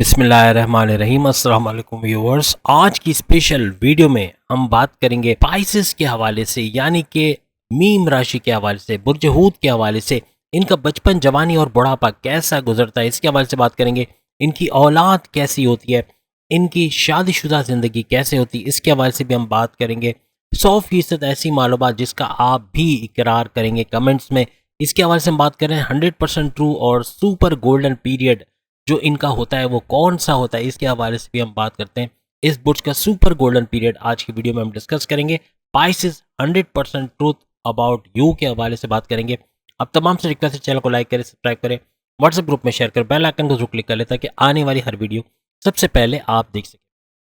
बिस्मिल्लाहिर्रहमानिर्रहीम। अस्सलाम वालेकुम व्यूअर्स। आज की स्पेशल वीडियो में हम बात करेंगे स्पाइसेस के हवाले से, यानी कि मीम राशि के हवाले से, बुर्ज हूत के हवाले से, इनका बचपन, जवानी और बुढ़ापा कैसा गुजरता है इसके हवाले से बात करेंगे। इनकी औलाद कैसी होती है, इनकी शादीशुदा ज़िंदगी कैसे होती है, इसके हवाले से भी हम बात करेंगे। 100% ऐसी मालूमात जिसका आप भी इकरार करेंगे कमेंट्स में, इसके हवाले से हम बात कर रहे हैं। 100% ट्रू और सुपर गोल्डन पीरियड जो इनका होता है वो कौन सा होता है, इसके हवाले से भी हम बात करते हैं। इस बुर्ज का सुपर गोल्डन पीरियड आज की वीडियो में हम डिस्कस करेंगे। स्पाइसेस 100% ट्रूथ अबाउट यू के हवाले से बात करेंगे। अब तमाम से रिक्वेस्ट है, चैनल को लाइक करें, सब्सक्राइब करें, व्हाट्सएप ग्रुप में शेयर करें, बेल आइकन को जरूर क्लिक कर लें ताकि आने वाली हर वीडियो सबसे पहले आप देख सकें।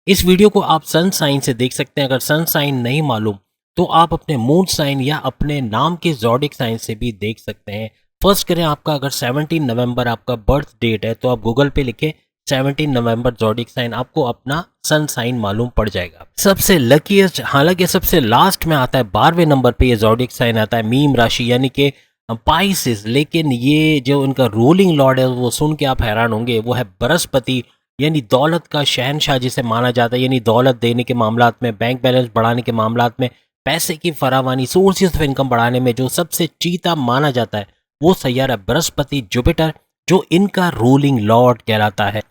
इस वीडियो को आप सन साइन से देख सकते हैं। अगर सन साइन नहीं मालूम तो आप अपने मून साइन या अपने नाम के ज़ोडिक साइन से भी देख सकते हैं। फर्स्ट करें, आपका अगर 17 नवंबर आपका बर्थ डेट है तो आप गूगल पे लिखें 17 नवंबर ज़ोडिक साइन, आपको अपना सन साइन मालूम पड़ जाएगा। सबसे लकीस्ट, हालांकि सबसे लास्ट में आता है 12वें नंबर पे ये ज़ोडिक साइन आता है, मीम राशि यानी कि पाइसेस। लेकिन ये जो इनका रूलिंग लॉर्ड है वो सुन के आप हैरान होंगे, वो है बृहस्पति, यानी दौलत का शहनशाह जिसे माना जाता है। यानी दौलत देने के मामलात में, बैंक बैलेंस बढ़ाने के मामलात में, पैसे की फरावानी, सोर्सेज ऑफ इनकम बढ़ाने में जो सबसे चीता माना जाता है वो सैयारा बृहस्पति जुपिटर, जो इनका रूलिंग लॉर्ड कहलाता है।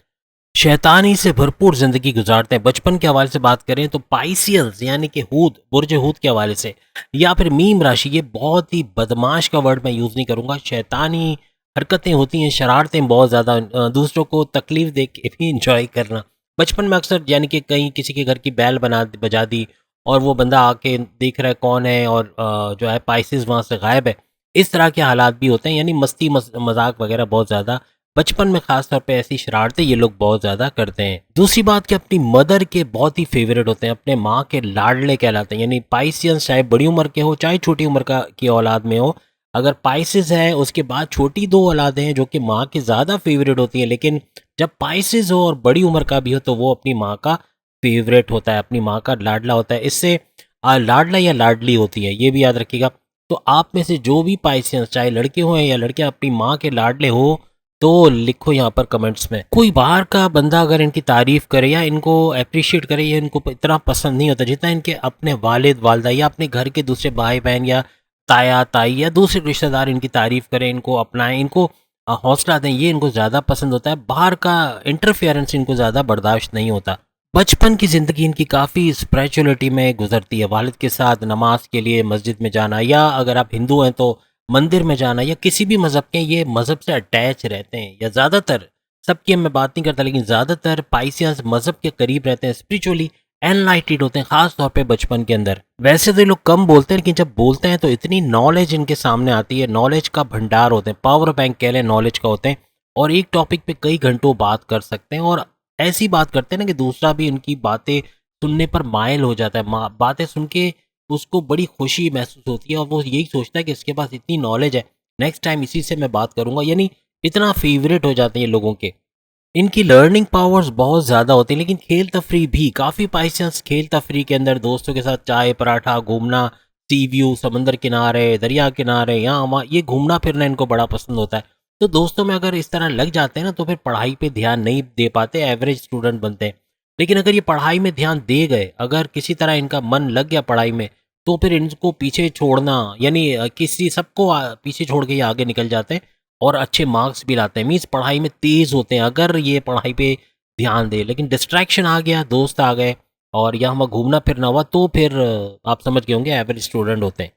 शैतानी से भरपूर जिंदगी गुजारते हैं। बचपन के हवाले से बात करें तो पाइसियल्स यानी कि हूत, बुर्ज हूत के हवाले से, या फिर मीम राशि, ये बहुत ही बदमाश का वर्ड मैं यूज़ नहीं करूँगा। शैतानी हरकतें होती हैं, शरारतें बहुत ज़्यादा, दूसरों को तकलीफ दे के भी इंजॉय करना। बचपन में अक्सर यानी कि कहीं किसी के घर की बैल बजा दी और वो बंदा आके देख रहा है कौन है और जो है पाइसिस वहाँ से गायब है। इस तरह के हालात भी होते हैं, यानी मस्ती मजाक वगैरह बहुत ज़्यादा बचपन में, खास तौर पे ऐसी शरारतें ये लोग बहुत ज़्यादा करते हैं। दूसरी बात कि अपनी मदर के बहुत ही फेवरेट होते हैं, अपने माँ के लाडले कहलाते हैं। यानी पाइसियंस चाहे बड़ी उम्र के हो चाहे छोटी उम्र का की औलाद में हो, अगर पाइसिस है उसके बाद छोटी दो औलादें हैं जो कि माँ की ज़्यादा फेवरेट होती हैं, लेकिन जब पाइसिस हो और बड़ी उम्र का भी हो तो वो अपनी माँ का फेवरेट होता है, अपनी माँ का लाडला होता है। इससे लाडला या लाडली होती है, ये भी याद रखिएगा। तो आप में से जो भी पाइसियंस, चाहे लड़के हो या लड़कियां, अपनी माँ के लाडले हो तो लिखो यहाँ पर कमेंट्स में। कोई बाहर का बंदा अगर इनकी तारीफ करे या इनको अप्रिशिएट करे, या इनको इतना पसंद नहीं होता जितना इनके अपने वालिद वालदा या अपने घर के दूसरे भाई बहन या ताया ताई या दूसरे रिश्तेदार इनकी तारीफ करें, इनको अपनाएं, इनको हौसला दें, ये इनको ज़्यादा पसंद होता है। बाहर का इंटरफेरेंस इनको ज़्यादा बर्दाश्त नहीं होता। बचपन की ज़िंदगी इनकी काफ़ी स्पिरिचुअलिटी में गुजरती है। वालिद के साथ नमाज के लिए मस्जिद में जाना, या अगर आप हिंदू हैं तो मंदिर में जाना, या किसी भी मज़हब के, ये मज़हब से अटैच रहते हैं। या ज़्यादातर, सबकी मैं बात नहीं करता, लेकिन ज़्यादातर पाइसियंस मज़हब के करीब रहते हैं, स्पिरिचुअली एनलाइटेड होते हैं, ख़ास तौर पे बचपन के अंदर। वैसे तो ये लोग कम बोलते हैं, लेकिन जब बोलते हैं तो इतनी नॉलेज इनके सामने आती है, नॉलेज का भंडार होते हैं, पावर बैंक कह लें नॉलेज का होते हैं, और एक टॉपिक पे कई घंटों बात कर सकते हैं। और ऐसी बात करते हैं ना कि दूसरा भी उनकी बातें सुनने पर मायल हो जाता है। बातें सुन के उसको बड़ी खुशी महसूस होती है और वो यही सोचता है कि इसके पास इतनी नॉलेज है, नेक्स्ट टाइम इसी से मैं बात करूंगा। यानी इतना फेवरेट हो जाते हैं ये लोगों के। इनकी लर्निंग पावर्स बहुत ज़्यादा होती है, लेकिन खेल तफरी भी काफ़ी पाइसेंस खेल तफरी के अंदर दोस्तों के साथ चाय पराठा, घूमना, सी व्यू, समंदर किनारे, दरिया किनारे, यहाँ वहाँ, ये घूमना फिरना इनको बड़ा पसंद होता है। तो दोस्तों में अगर इस तरह लग जाते हैं ना तो फिर पढ़ाई पे ध्यान नहीं दे पाते, एवरेज स्टूडेंट बनते हैं। लेकिन अगर ये पढ़ाई में ध्यान दे गए, अगर किसी तरह इनका मन लग गया पढ़ाई में, तो फिर इनको पीछे छोड़ना, यानी किसी सबको पीछे छोड़ के ये आगे निकल जाते हैं और अच्छे मार्क्स भी लाते हैं। मीन्स पढ़ाई में तेज़ होते हैं अगर ये पढ़ाई पे ध्यान दे। लेकिन डिस्ट्रैक्शन आ गया, दोस्त आ गए और यहाँ वहाँ घूमना फिरना हुआ, तो फिर आप समझ गए होंगे एवरेज स्टूडेंट होते हैं।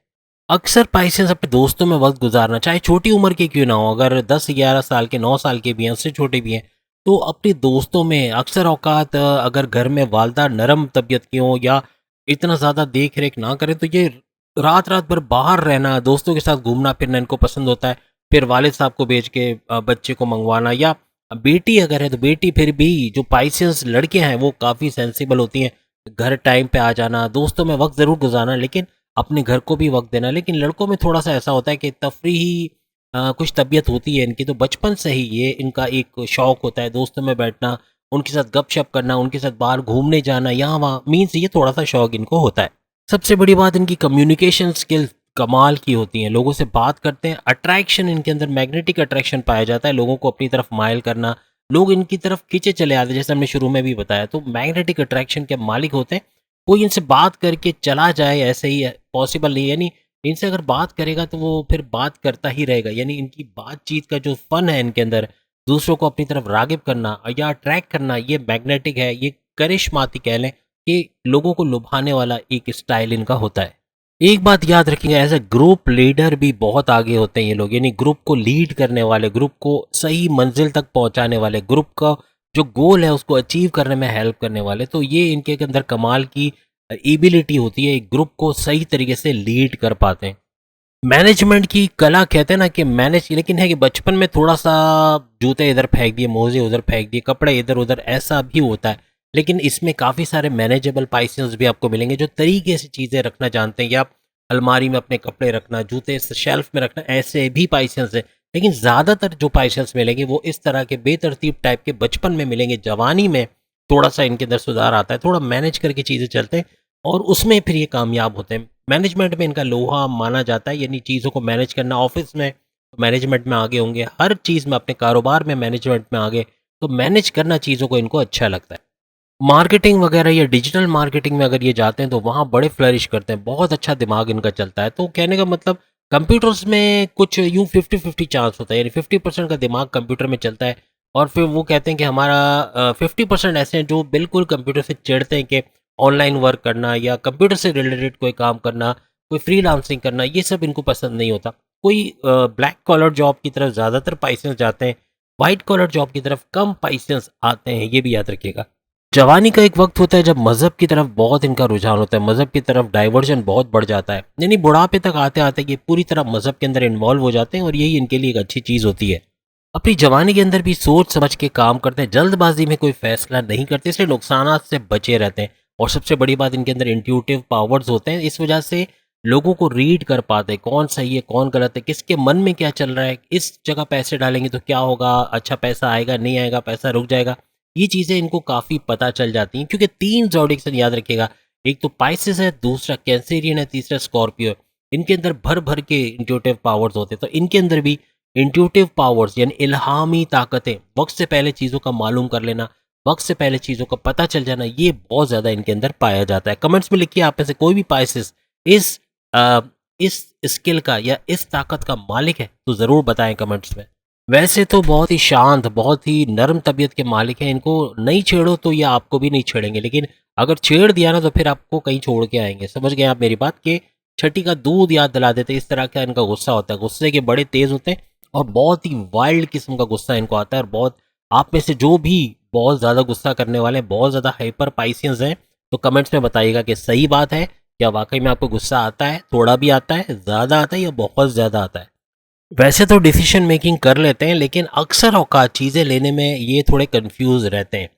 अक्सर पाइसेंस अपने दोस्तों में वक्त गुजारना, चाहे छोटी उम्र के क्यों ना हो, अगर 10-11 साल के, 9 साल के भी हैं, उससे छोटे भी हैं, तो अपने दोस्तों में अक्सर औकात, अगर घर में वालदा नरम तबीयत की हो या इतना ज़्यादा देख रेख ना करें, तो ये रात रात भर बाहर रहना, दोस्तों के साथ घूमना फिरना इनको पसंद होता है। फिर वालिद साहब को भेज के बच्चे को मंगवाना, या बेटी अगर है तो बेटी, फिर भी जो पाइसेंस लड़के हैं वो काफ़ी सेंसिबल होती हैं, घर टाइम पे आ जाना, दोस्तों में वक्त ज़रूर गुजारना, लेकिन अपने घर को भी वक्त देना। लेकिन लड़कों में थोड़ा सा ऐसा होता है कि तफरीही कुछ तबीयत होती है इनकी, तो बचपन से ही ये इनका एक शौक होता है दोस्तों में बैठना, उनके साथ गपशप करना, उनके साथ बाहर घूमने जाना, यहाँ वहाँ, मीन्स ये थोड़ा सा शौक इनको होता है। सबसे बड़ी बात, इनकी कम्युनिकेशन स्किल्स कमाल की होती हैं, लोगों से बात करते हैं, अट्रैक्शन इनके अंदर, मैग्नेटिक अट्रैक्शन पाया जाता है, लोगों को अपनी तरफ मायल करना, लोग इनकी तरफ खींचे चले आते हैं, जैसे हमने शुरू में भी बताया। तो मैग्नेटिक अट्रैक्शन के मालिक होते हैं। कोई इनसे बात करके चला जाए ऐसे ही पॉसिबल नहीं है, यानी इनसे अगर बात करेगा तो वो फिर बात करता ही रहेगा। यानी इनकी बातचीत का जो फ़न है इनके अंदर, दूसरों को अपनी तरफ राग़िब करना या अट्रैक्ट करना, ये मैग्नेटिक है, ये करिश्माती कह लें कि लोगों को लुभाने वाला एक स्टाइल इनका होता है। एक बात याद रखिएगा, एज़ अ ग्रुप लीडर भी बहुत आगे होते हैं ये लोग, यानी ग्रुप को लीड करने वाले, ग्रुप को सही मंजिल तक पहुंचाने वाले, ग्रुप का जो गोल है उसको अचीव करने में हेल्प करने वाले। तो ये इनके अंदर कमाल की एबिलिटी होती है, एक ग्रुप को सही तरीके से लीड कर पाते हैं। मैनेजमेंट की कला कहते हैं ना कि मैनेज, लेकिन है कि बचपन में थोड़ा-सा जूते इधर फेंक दिए, मोज़े उधर फेंक दिए, कपड़े इधर-उधर, ऐसा भी होता है। लेकिन इसमें काफ़ी सारे मैनेजेबल पाइसेस भी आपको मिलेंगे जो तरीके से चीज़ें रखना जानते हैं, या अलमारी में अपने कपड़े रखना, जूते शेल्फ में रखना, ऐसे भी पाइसेस हैं। लेकिन ज़्यादातर जो पाइसेस मिलेंगे वो इस तरह के बेतरतीब टाइप के बचपन में मिलेंगे। जवानी में थोड़ा-सा इनके अंदर सुधार आता है, थोड़ा मैनेज करके चीज़ें चलते हैं और उसमें फिर ये कामयाब होते हैं। मैनेजमेंट में इनका लोहा माना जाता है, यानी चीज़ों को मैनेज करना। ऑफ़िस में मैनेजमेंट में आगे होंगे, हर चीज़ में, अपने कारोबार में मैनेजमेंट में आगे, तो मैनेज करना चीज़ों को इनको अच्छा लगता है। मार्केटिंग वगैरह या डिजिटल मार्केटिंग में अगर ये जाते हैं तो वहाँ बड़े फ्लरिश करते हैं, बहुत अच्छा दिमाग इनका चलता है। तो कहने का मतलब कंप्यूटर्स में कुछ यूँ 50-50 चांस होता है, यानी 50% का दिमाग कंप्यूटर में चलता है और फिर वो कहते हैं कि हमारा 50% ऐसे हैं जो बिल्कुल कंप्यूटर से चिढ़ते हैं कि ऑनलाइन वर्क करना या कंप्यूटर से रिलेटेड कोई काम करना, कोई फ्रीलांसिंग करना, ये सब इनको पसंद नहीं होता। कोई ब्लैक कॉलर जॉब की तरफ ज़्यादातर पाइसेंस जाते हैं, व्हाइट कॉलर जॉब की तरफ कम पाइसेंस आते हैं, ये भी याद रखिएगा। जवानी का एक वक्त होता है जब मज़हब की तरफ बहुत इनका रुझान होता है, मज़हब की तरफ डाइवर्जन बहुत बढ़ जाता है, यानी बुढ़ापे तक आते-आते ये पूरी तरह मज़हब के अंदर इन्वॉल्व हो जाते हैं और यही इनके लिए एक अच्छी चीज़ होती है। अपनी जवानी के अंदर भी सोच समझ के काम करते हैं, जल्दबाजी में कोई फैसला नहीं करते, इसलिए नुकसानात से बचे रहते हैं। और सबसे बड़ी बात, इनके अंदर इंट्यूटिव पावर्स होते हैं, इस वजह से लोगों को रीड कर पाते हैं, कौन सही है कौन गलत है, किसके मन में क्या चल रहा है, इस जगह पैसे डालेंगे तो क्या होगा, अच्छा पैसा आएगा नहीं आएगा, पैसा रुक जाएगा। ये चीज़ें इनको काफ़ी पता चल जाती हैं, क्योंकि 3 ज़ोडिएक साइन याद रखिएगा, एक तो पाइसेस है, दूसरा कैंसेरियन है, तीसरा स्कॉर्पियो है। इनके अंदर भर-भर के इंट्यूटिव पावर्स होते हैं, तो इनके अंदर भी इंट्यूटिव पावर्स यानी इल्हामी ताकतें, वक़्त से पहले चीज़ों का मालूम कर लेना, वक़्त से पहले चीज़ों का पता चल जाना, ये बहुत ज़्यादा इनके अंदर पाया जाता है। कमेंट्स में लिखिए आप में से कोई भी पाइसेस इस अ, इस स्किल का या इस ताकत का मालिक है, तो ज़रूर बताएँ कमेंट्स में। वैसे तो बहुत ही शांत, बहुत ही नर्म तबीयत के मालिक हैं, इनको नहीं छेड़ो तो ये आपको भी नहीं छेड़ेंगे, लेकिन अगर छेड़ दिया ना तो फिर आपको कहीं छोड़ के आएँगे। समझ गए आप मेरी बात? कि छठी का दूध याद दिला देते, इस तरह का इनका गुस्सा होता है। गुस्से के बड़े तेज़ होते हैं और बहुत ही वाइल्ड किस्म का गुस्सा इनको आता है, और बहुत, आप में से जो भी बहुत ज़्यादा गुस्सा करने वाले हैं, बहुत ज़्यादा हाइपर पाइसियंस हैं, तो कमेंट्स में बताइएगा कि सही बात है, क्या वाक़ई में आपको गुस्सा आता है, थोड़ा भी आता है, ज़्यादा आता है या बहुत ज़्यादा आता है? वैसे तो डिसीजन मेकिंग कर लेते हैं, लेकिन अक्सर औक़ात चीज़ें लेने में ये थोड़े कन्फ्यूज़ रहते हैं।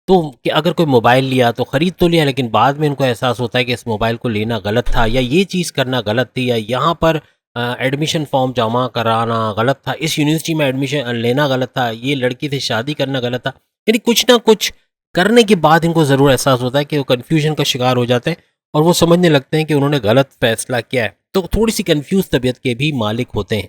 तो कि अगर कोई मोबाइल लिया तो खरीद तो लिया, लेकिन बाद में इनको एहसास होता है कि इस मोबाइल को लेना गलत था, या ये चीज़ करना गलत थी, या यहाँ पर एडमिशन फॉर्म जमा कराना गलत था, इस यूनिवर्सिटी में एडमिशन लेना गलत था, ये लड़की से शादी करना गलत था। यानी कुछ ना कुछ करने के बाद इनको ज़रूर एहसास होता है कि वो कन्फ्यूजन का शिकार हो जाते हैं और वो समझने लगते हैं कि उन्होंने गलत फैसला किया है। तो थोड़ी-सी कन्फ्यूज़ तबीयत के भी मालिक होते हैं।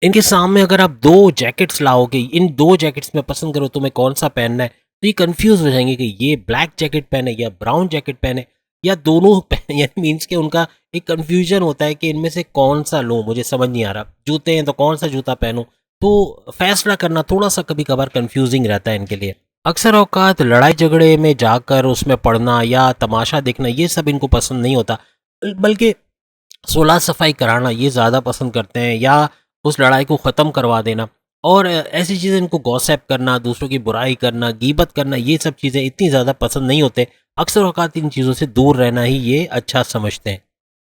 इनके सामने अगर आप 2 जैकेट्स लाओगे, इन 2 जैकेट्स में पसंद करो तुम्हें कौन-सा पहनना है, तो ये कन्फ्यूज़ हो जाएँगे कि ये ब्लैक जैकेट पहने या ब्राउन जैकेट पहने या दोनों पहने, यानी मीन्स कि उनका एक कन्फ्यूजन होता है कि इनमें से कौन-सा लूँ, मुझे समझ नहीं आ रहा। जूते हैं तो कौन-सा जूता पहनूँ? तो फैसला करना थोड़ा-सा कभी-कभार कन्फ्यूज़िंग रहता है इनके लिए। अक्सर औक़ात लड़ाई-झगड़े में जाकर उसमें पड़ना या तमाशा देखना, ये सब इनको पसंद नहीं होता। बल्कि सुलह-सफ़ाई कराना ये ज़्यादा पसंद करते हैं, या उस लड़ाई को ख़त्म करवा देना। और ऐसी चीज़ें इनको गॉसिप करना, दूसरों की बुराई करना, गीबत करना, ये सब चीज़ें इतनी ज़्यादा पसंद नहीं होते। अक्सर औक़ात इन चीज़ों से दूर रहना ही ये अच्छा समझते हैं।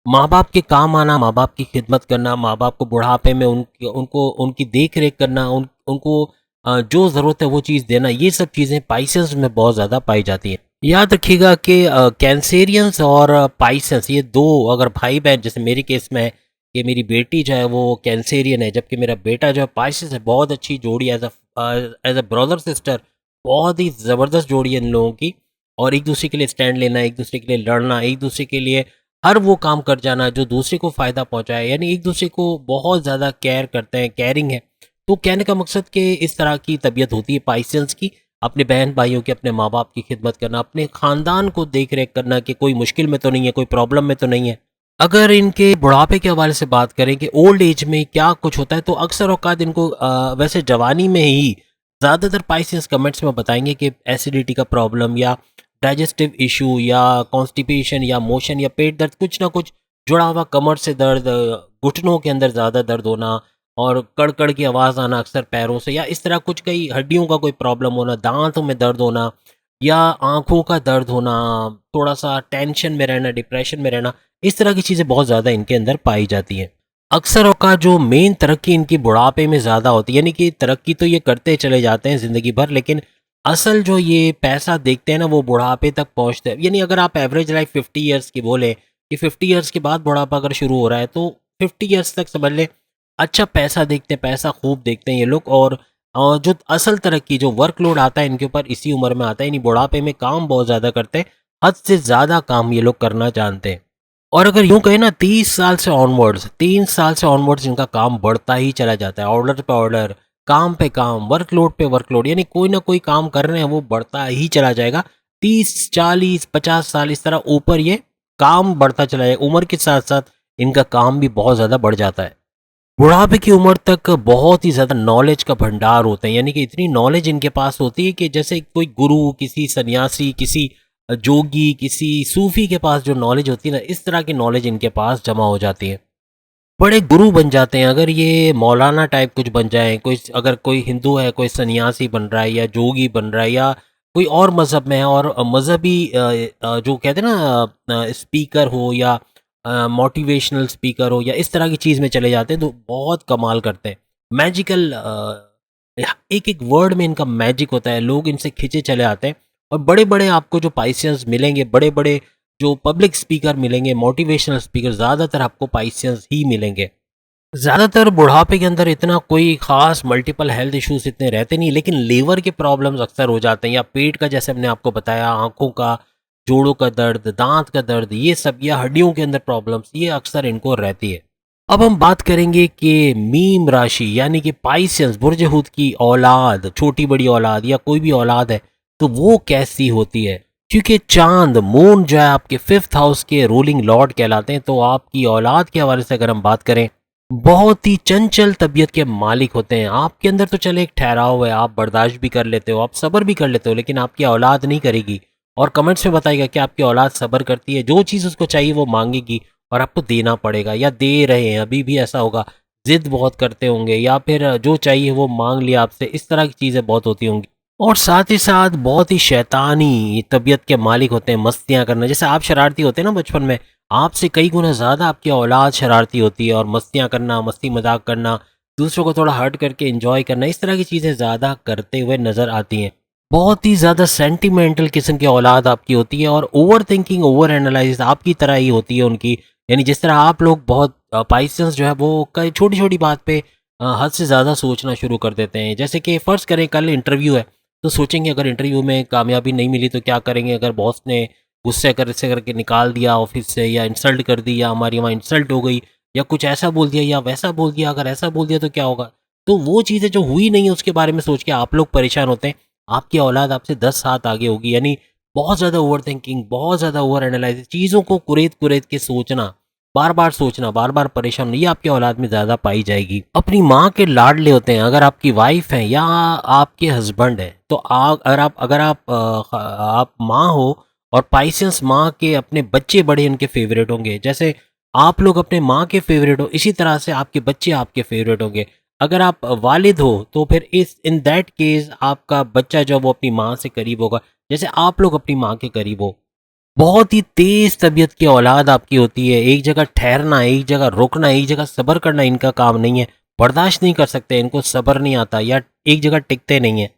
माँ-बाप के काम आना, माँ-बाप की खिदमत करना, माँ-बाप को बुढ़ापे में उनकी देख-रेख करना, उनको जो ज़रूरत है वो चीज़ देना, ये सब चीज़ें पाइसेस में बहुत ज़्यादा पाई जाती हैं। याद रखिएगा कि कैंसेरियंस और पाइसेस, ये 2 अगर भाई-बहन, जैसे मेरे केस में है कि मेरी बेटी जो है वो कैंसेरियन है, जबकि मेरा बेटा जो है पाइसेस है। बहुत अच्छी जोड़ी, एज़ अ ब्रदर सिस्टर, बहुत ही ज़बरदस्त जोड़ी है इन लोगों की। और एक-दूसरे के लिए स्टैंड लेना, एक-दूसरे के लिए लड़ना, एक-दूसरे के लिए हर वो काम कर जाना जो दूसरे को फ़ायदा पहुँचाए, यानी एक-दूसरे को बहुत ज़्यादा केयर करते हैं, केयरिंग है। तो कहने का मकसद कि इस तरह की तबीयत होती है पाइसेंस की, अपने बहन भाइयों की, अपने माँ बाप की खिदमत करना, अपने ख़ानदान को देख रेख करना कि कोई मुश्किल में तो नहीं है, कोई प्रॉब्लम में तो नहीं है। अगर इनके बुढ़ापे के हवाले से बात करें कि ओल्ड एज में क्या कुछ होता है, तो अक्सर औकात इनको वैसे जवानी में ही ज़्यादातर पाइसेंस कमेंट्स में बताएंगे कि एसिडिटी का प्रॉब्लम या डाइजेस्टिव इशू या कॉन्स्टिपेशन या मोशन या पेट दर्द, कुछ ना कुछ जुड़ा हुआ, कमर से दर्द, घुटनों के अंदर ज़्यादा दर्द होना और कड़-कड़ की आवाज़ आना अक्सर पैरों से, या इस तरह कुछ कई हड्डियों का कोई प्रॉब्लम होना, दाँतों में दर्द होना या आँखों का दर्द होना, थोड़ा-सा टेंशन में रहना, डिप्रेशन में रहना, इस तरह की चीज़ें बहुत ज़्यादा इनके अंदर पाई जाती हैं। अक्सर औक़ात जो मेन तरक्की इनकी बुढ़ापे में ज़्यादा होती है, यानी कि तरक्की तो ये करते चले जाते हैं ज़िंदगी भर, लेकिन असल जो ये पैसा देखते हैं ना, वो बुढ़ापे तक पहुँचते हैं। यानी अगर आप एवरेज लाइफ़ 50 इयर्स की बोलें कि 50 इयर्स के बाद बुढ़ापा अगर शुरू हो रहा है, तो 50 इयर्स तक समझ लें अच्छा पैसा देखते हैं, पैसा खूब देखते हैं ये लोग। और जो असल तरक्की, जो वर्कलोड आता है इनके ऊपर इसी उम्र में आता है, यानी बुढ़ापे में काम बहुत ज़्यादा करते हैं, हद से ज़्यादा काम ये लोग करना जानते हैं। और अगर यूँ कहें ना, 30 साल से ऑनवर्ड्स, 3 साल से ऑनवर्ड्स इनका काम बढ़ता ही चला जाता है, ऑर्डर पे ऑर्डर, काम पे काम, वर्कलोड पे वर्कलोड, यानी कोई ना कोई काम कर रहे हैं, वो बढ़ता ही चला जाएगा। 30, 40, 50 साल इस तरह ऊपर ये काम बढ़ता चला जाएगा। उम्र के साथ-साथ इनका काम भी बहुत ज़्यादा बढ़ जाता है। बुढ़ापे की उम्र तक बहुत ही ज़्यादा नॉलेज का भंडार होते हैं, यानी कि इतनी नॉलेज इनके पास होती है कि जैसे कोई गुरु, किसी सन्यासी, किसी जोगी, किसी सूफ़ी के पास जो नॉलेज होती है ना, इस तरह की नॉलेज इनके पास जमा हो जाती है। बड़े गुरु बन जाते हैं। अगर ये मौलाना टाइप कुछ बन जाएँ, कोई अगर कोई हिंदू है, कोई सन्यासी बन रहा है या जोगी बन रहा है या कोई और मज़हब में है, और मज़हबी जो कहते हैं ना स्पीकर हो या मोटिवेशनल स्पीकर हो या इस तरह की चीज़ में चले जाते हैं, तो बहुत कमाल करते हैं। मैजिकल एक-एक वर्ड में इनका मैजिक होता है, लोग इनसे खिंचे चले आते हैं। और बड़े-बड़े आपको जो पाइसियंस मिलेंगे, बड़े-बड़े जो पब्लिक स्पीकर मिलेंगे, मोटिवेशनल स्पीकर, ज़्यादातर आपको पाइसियंस ही मिलेंगे। ज़्यादातर बुढ़ापे के अंदर इतना कोई ख़ास मल्टीपल हेल्थ इश्यूज़ इतने रहते नहीं, लेकिन लीवर के प्रॉब्लम्स अक्सर हो जाते हैं, या पेट का, जैसे हमने आपको बताया, आँखों का, जोड़ों का दर्द, दाँत का दर्द, ये सब, या हड्डियों के अंदर प्रॉब्लम्स, ये अक्सर इनको रहती है। अब हम बात करेंगे कि मीन राशि यानी कि पाइसेंस, बुर्ज हूत की औलाद, छोटी बड़ी औलाद या कोई भी औलाद है, तो वो कैसी होती है? क्योंकि चांद, मून जो है आपके 5th हाउस के रूलिंग लॉर्ड कहलाते हैं, तो आपकी औलाद के हवाले से अगर हम बात करें, बहुत ही चंचल तबीयत के मालिक होते हैं। आपके अंदर तो चले एक ठहराव है, आप बर्दाश्त भी कर लेते हो, आप सब्र भी कर लेते हो, लेकिन आपकी औलाद नहीं करेगी। और कमेंट्स में बताइएगा कि आपकी औलाद सब्र करती है, जो चीज़ उसको चाहिए वो मांगेगी और आपको देना पड़ेगा, या दे रहे हैं, अभी भी ऐसा होगा। ज़िद बहुत करते होंगे, या फिर जो चाहिए वो मांग लिया आपसे, इस तरह की चीज़ें बहुत होती होंगी। और साथ ही साथ बहुत ही शैतानी तबीयत के मालिक होते हैं, मस्तियाँ करना। जैसे आप शरारती होते हैं ना बचपन में, आपसे कई गुना ज़्यादा आपकी औलाद शरारती होती है, और मस्तियाँ करना, मस्ती मजाक करना, दूसरों को थोड़ा हर्ट करके एंजॉय करना, इस तरह की चीज़ें ज़्यादा करते हुए नज़र आती हैं। बहुत ही ज़्यादा सेंटिमेंटल किस्म की औलाद आपकी होती है, और ओवर थिंकिंग, ओवर एनालाइज आपकी तरह ही होती है उनकी। यानी जिस तरह आप लोग बहुत पाइसेंस जो है वो कई छोटी-छोटी बात पे हद से ज़्यादा सोचना शुरू कर देते हैं। जैसे कि फ़र्ज़ करें कल इंटरव्यू है, तो सोचेंगे अगर इंटरव्यू में कामयाबी नहीं मिली तो क्या करेंगे? अगर बॉस ने गुस्से कर से करके निकाल दिया ऑफ़िस से, या इंसल्ट कर दी, या हमारी वहाँ इंसल्ट हो गई, या कुछ ऐसा बोल दिया या वैसा बोल दिया, अगर ऐसा बोल दिया तो क्या होगा? तो वो चीज़ें जो हुई नहीं है उसके बारे में सोच के आप लोग परेशान होते हैं। आपकी औलाद आपसे 10 हाथ आगे होगी, यानी बहुत ज़्यादा ओवरथिंकिंग, बहुत ज़्यादा ओवर एनालाइज़, चीज़ों को कुरेद-कुरेद के सोचना, बार-बार सोचना, बार-बार परेशान होना, ये आपकी औलाद में ज़्यादा पाई जाएगी। अपनी माँ के लाडले होते हैं, अगर आपकी वाइफ़ हैं या आपके हस्बैंड हैं, तो आप माँ हो और पाइसेंस माँ के अपने बच्चे बड़े उनके फ़ेवरेट होंगे। जैसे आप लोग अपने माँ के फ़ेवरेट हो, इसी तरह से आपके बच्चे आपके फ़ेवरेट होंगे। अगर आप वालिद हो तो फिर इस इन दैट केस आपका बच्चा जो है वो अपनी माँ से करीब होगा, जैसे आप लोग अपनी माँ के करीब हो। बहुत ही तेज़ तबीयत की औलाद आपकी होती है, एक जगह ठहरना, एक जगह रुकना, एक जगह सब्र करना इनका काम नहीं है, बर्दाश्त नहीं कर सकते, इनको सब्र नहीं आता, या एक जगह टिकते नहीं हैं।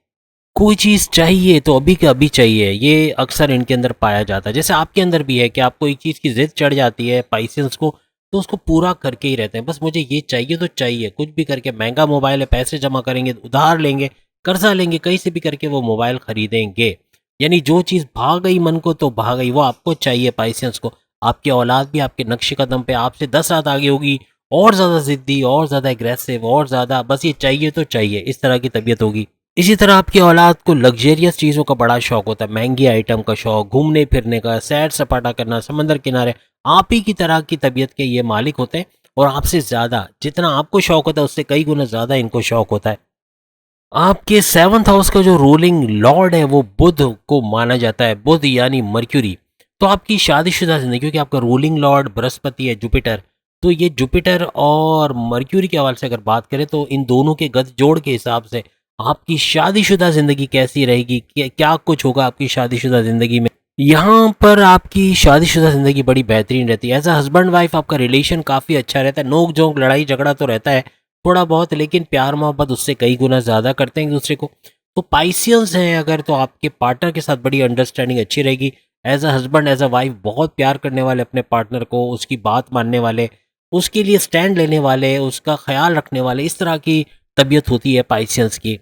कोई चीज़ चाहिए तो अभी के अभी चाहिए, ये अक्सर इनके अंदर पाया जाता है। जैसे आपके अंदर भी है कि आपको एक चीज़ की ज़िद चढ़ जाती है पाइसेंस को, तो उसको पूरा करके ही रहते हैं। बस मुझे ये चाहिए तो चाहिए, कुछ भी करके, महँगा मोबाइल है, पैसे जमा करेंगे, उधार लेंगे, कर्ज़ा लेंगे, कहीं से भी करके वो मोबाइल खरीदेंगे। यानी जो चीज़ भा गई मन को तो भा गई, वो आपको चाहिए पाइसेंस को। आपकी औलाद भी आपके नक्श कदम पे आपसे 10 हाथ आगे होगी, और ज़्यादा ज़िद्दी, और ज़्यादा एग्रेसिव, और ज़्यादा बस ये चाहिए तो चाहिए, इस तरह की तबीयत होगी। इसी तरह आपकी औलाद को लग्ज़रियस चीज़ों का बड़ा शौक होता है, महँगी आइटम का शौक, घूमने-फिरने का, सैर-सपाटा करना, समंदर किनारे। आप ही की तरह की तबीयत के ये मालिक होते हैं और आपसे ज़्यादा जितना आपको शौक होता है उससे कई गुना ज़्यादा इनको शौक होता है। आपके 7th हाउस का जो रूलिंग लॉर्ड है वो बुध को माना जाता है, बुध यानी मर्क्यूरी। तो आपकी शादीशुदा ज़िंदगी, क्योंकि आपका रूलिंग लॉर्ड बृहस्पति है, जुपिटर, तो ये जुपिटर और मर्क्यूरी के हवाले से अगर बात करें तो इन दोनों के गठजोड़ के हिसाब से आपकी शादीशुदा ज़िंदगी कैसी रहेगी, क्या कुछ होगा आपकी शादीशुदा ज़िंदगी में। यहाँ पर आपकी शादीशुदा ज़िंदगी बड़ी बेहतरीन रहती है। एज़ अ हस्बैंड वाइफ आपका रिलेशन काफ़ी अच्छा रहता है, नोक-झोंक, लड़ाई झगड़ा तो रहता है थोड़ा बहुत, लेकिन प्यार मोहब्बत उससे कई गुना ज़्यादा करते हैं एक दूसरे को। तो पाइसियंस हैं अगर, तो आपके पार्टनर के साथ बड़ी अंडरस्टैंडिंग अच्छी रहेगी। As a husband, as a wife बहुत प्यार करने वाले अपने पार्टनर को, उसकी बात मानने वाले, उसके लिए स्टैंड लेने वाले, उसका ख़्याल रखने वाले, इस तरह की तबीयत होती है पाइसियंस की।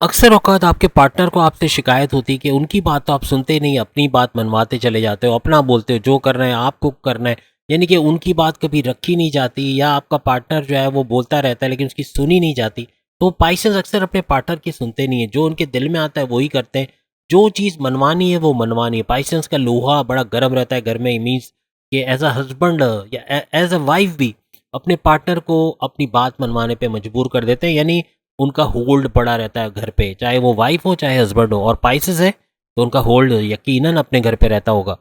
अक्सर औक़ात आपके पार्टनर को आपसे शिकायत होती है कि उनकी बात तो आप सुनते नहीं, अपनी बात मनवाते चले जाते हो, अपना बोलते हो, जो करना है आपको करना है। यानी कि उनकी बात कभी रखी नहीं जाती, या आपका पार्टनर जो है वो बोलता रहता है लेकिन उसकी सुनी नहीं जाती। तो पाइसेस अक्सर अपने पार्टनर की सुनते नहीं हैं, जो उनके दिल में आता है वही करते हैं, जो चीज़ मनवानी है वो मनवानी है। पाइसेस का लोहा बड़ा गर्म रहता है घर में, मीन्स कि एज़ अ हस्बैंड या एज़ अ वाइफ भी अपने पार्टनर को अपनी बात मनवाने पे मजबूर कर देते हैं, यानी उनका होल्ड पड़ा रहता है घर पे, चाहे वो वाइफ हो चाहे हस्बैंड हो। और पाइसेस है तो उनका होल्ड यकीनन अपने घर पे रहता होगा।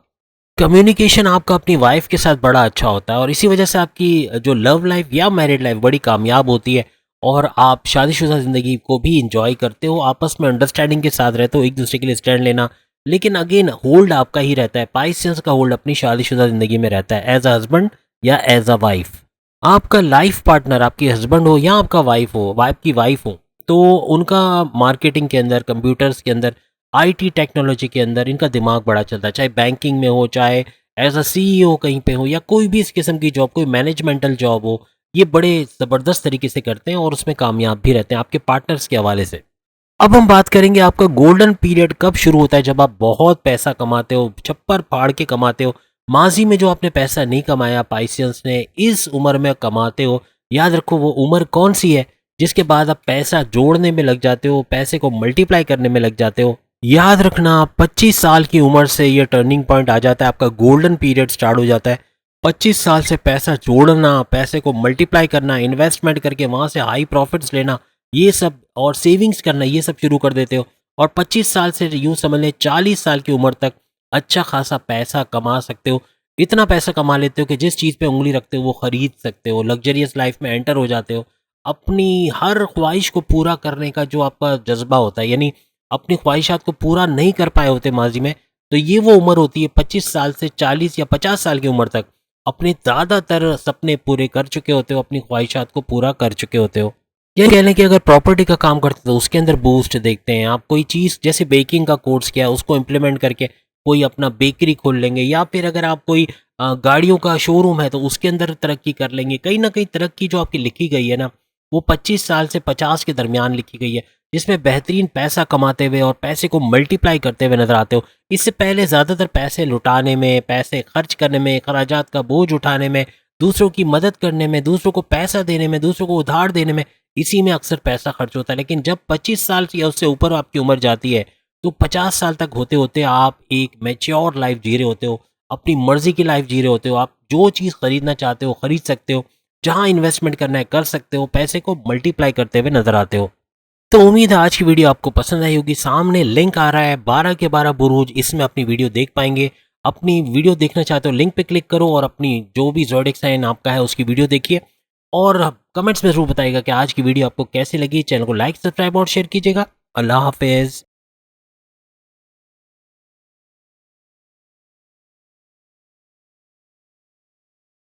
कम्युनिकेशन आपका अपनी वाइफ के साथ बड़ा अच्छा होता है और इसी वजह से आपकी जो लव लाइफ या मैरिड लाइफ बड़ी कामयाब होती है और आप शादीशुदा ज़िंदगी को भी इंजॉय करते हो, आपस में अंडरस्टैंडिंग के साथ रहते हो, एक दूसरे के लिए स्टैंड लेना। लेकिन अगेन होल्ड आपका ही रहता है, पाइसेंस का होल्ड अपनी शादीशुदा ज़िंदगी में रहता है, एज अ हस्बैंड या एज अ वाइफ। आपका लाइफ पार्टनर आपकी हस्बैंड हो या आपका वाइफ हो, वाइफ की वाइफ हो, तो उनका मार्केटिंग के अंदर, कंप्यूटर्स के अंदर, आईटी टेक्नोलॉजी के अंदर इनका दिमाग बड़ा चलता है, चाहे बैंकिंग में हो, चाहे एज अ सीईओ कहीं पे हो, या कोई भी इस किस्म की जॉब, कोई मैनेजमेंटल जॉब हो, ये बड़े ज़बरदस्त तरीके से करते हैं और उसमें कामयाब भी रहते हैं आपके पार्टनर्स के हवाले से। अब हम बात करेंगे आपका गोल्डन पीरियड कब शुरू होता है, जब आप बहुत पैसा कमाते हो, छप्पर फाड़ के कमाते हो। माजी में जो आपने पैसा नहीं कमाया पाइसियंस ने, इस उम्र में कमाते हो। याद रखो वो उम्र कौन सी है जिसके बाद आप पैसा जोड़ने में लग जाते हो, पैसे को मल्टीप्लाई करने में लग जाते हो। याद रखना 25 साल की उम्र से ये टर्निंग पॉइंट आ जाता है, आपका गोल्डन पीरियड स्टार्ट हो जाता है। 25 साल से पैसा जोड़ना, पैसे को मल्टीप्लाई करना, इन्वेस्टमेंट करके वहाँ से हाई प्रॉफिट्स लेना, ये सब, और सेविंग्स करना, ये सब शुरू कर देते हो। और 25 साल से यूँ समझ लें 40 साल की उम्र तक अच्छा खासा पैसा कमा सकते हो। इतना पैसा कमा लेते हो कि जिस चीज़ पे उँगली रखते हो वो खरीद सकते हो, लग्जरियस लाइफ में एंटर हो जाते हो। अपनी हर ख्वाहिश को पूरा करने का जो आपका जज़्बा होता है, यानी अपनी ख्वाहिशात को पूरा नहीं कर पाए होते माज़ी में, तो ये वो उम्र होती है 25 साल से 40 या 50 साल की उम्र तक अपने ज़्यादातर सपने पूरे कर चुके होते हो, अपनी ख्वाहिशात को पूरा कर चुके होते हो। ये कह लें कि अगर प्रॉपर्टी का काम करते हो तो उसके अंदर बूस्ट देखते हैं आप। कोई चीज़ जैसे बेकिंग का कोर्स किया है उसको इम्प्लीमेंट करके कोई अपना बेकरी खोल लेंगे, या फिर अगर आप कोई गाड़ियों का शोरूम है तो उसके अंदर तरक्की कर लेंगे। कहीं ना कहीं तरक्की जो आपकी लिखी गई है ना, वो 25 साल से 50 के दरमियान लिखी गई है, जिसमें बेहतरीन पैसा कमाते हुए और पैसे को मल्टीप्लाई करते हुए नजर आते हो। इससे पहले ज़्यादातर पैसे लुटाने में, पैसे खर्च करने में, खराजात का बोझ उठाने में, दूसरों की मदद करने में, दूसरों को पैसा देने में, दूसरों को उधार देने में, इसी में अक्सर पैसा खर्च होता है। लेकिन जब 25 साल की या उससे ऊपर आपकी उम्र जाती है तो 50 साल तक होते होते आप एक मैच्योर लाइफ जी रहे होते हो, अपनी मर्जी की लाइफ जी रहे होते हो। आप जो चीज़ खरीदना चाहते हो खरीद सकते हो, जहां इन्वेस्टमेंट करना है कर सकते हो, पैसे को मल्टीप्लाई करते हुए नजर आते हो। तो उम्मीद है आज की वीडियो आपको पसंद आई होगी। सामने लिंक आ रहा है 12 के 12 बुरूज, इसमें अपनी वीडियो देख पाएंगे। अपनी वीडियो देखना चाहते हो लिंक पे क्लिक करो और अपनी जो भी ज़ोडिएक साइन आपका है उसकी वीडियो देखिए। और कमेंट्स में ज़रूर बताइएगा कि आज की वीडियो आपको कैसी लगी। चैनल को लाइक, सब्सक्राइब और शेयर कीजिएगा। अल्लाह हाफिज़।